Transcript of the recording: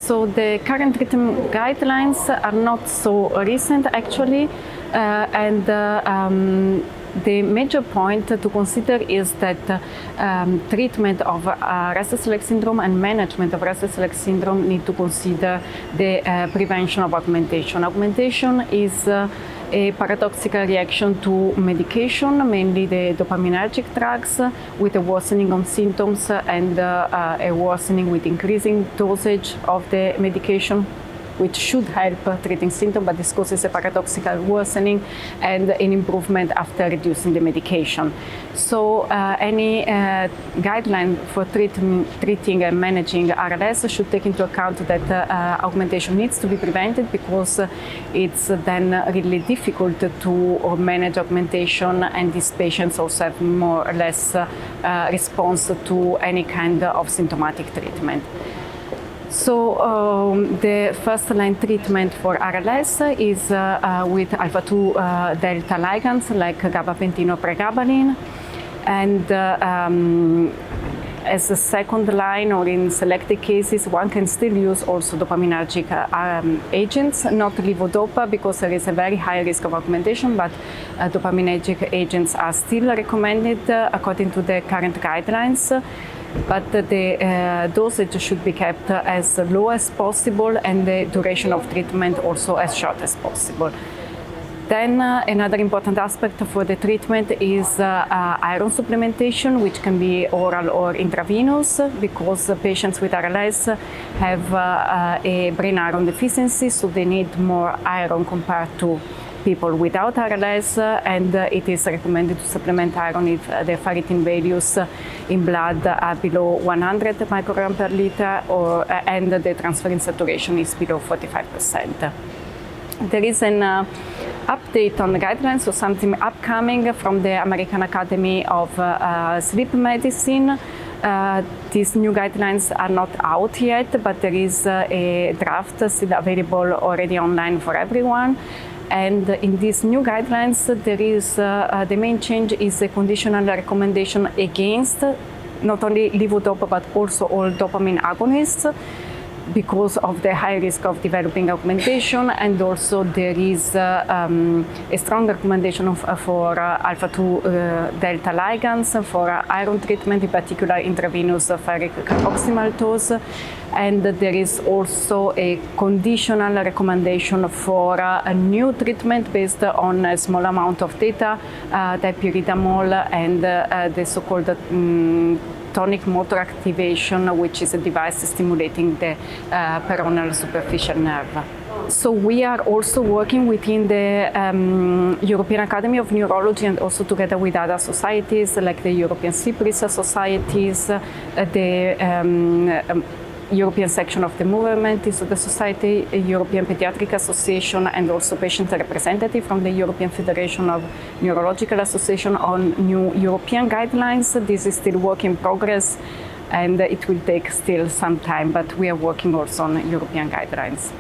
So the current treatment guidelines are not so recent actually, the major point to consider is that treatment of restless leg syndrome and management of restless leg syndrome need to consider the prevention of augmentation. Augmentation is a paradoxical reaction to medication, mainly the dopaminergic drugs, with a worsening of symptoms and a worsening with increasing dosage of the medication, which should help treating symptoms, but this causes a paradoxical worsening and an improvement after reducing the medication. So any guideline for treating and managing RLS should take into account that augmentation needs to be prevented, because it's then really difficult to manage augmentation, and these patients also have more or less response to any kind of symptomatic treatment. So the first line treatment for RLS is with alpha-2 delta ligands like Gabapentin or Pregabalin, and as a second line, or in selected cases, one can still use also dopaminergic agents, not levodopa, because there is a very high risk of augmentation, but dopaminergic agents are still recommended according to the current guidelines. But the dosage should be kept as low as possible, and the duration of treatment also as short as possible. Then another important aspect for the treatment is iron supplementation, which can be oral or intravenous, because patients with RLS have a brain iron deficiency, so they need more iron compared to people without RLS, and it is recommended to supplement iron if the ferritin values in blood are below 100 microgram per liter, and the transferrin saturation is below 45%. There is an update on the guidelines, so something upcoming from the American Academy of Sleep Medicine. These new guidelines are not out yet, but there is a draft still available already online for everyone. And in these new guidelines, there is the main change is a conditional recommendation against not only levodopa but also all dopamine agonists, because of the high risk of developing augmentation, and also there is a strong recommendation for alpha-2 delta ligands for iron treatment, in particular intravenous ferric carboxymaltose. And there is also a conditional recommendation for a new treatment based on a small amount of theta, dipyridamole, and the so-called tonic motor activation, which is a device stimulating the peroneal superficial nerve. So we are also working within the European Academy of Neurology, and also together with other societies like the European Sleep Research Societies, the European section of the movement is the Society, European Pediatric Association, and also patient representative from the European Federation of Neurological Association on new European guidelines. This is still work in progress, and it will take still some time, but we are working also on European guidelines.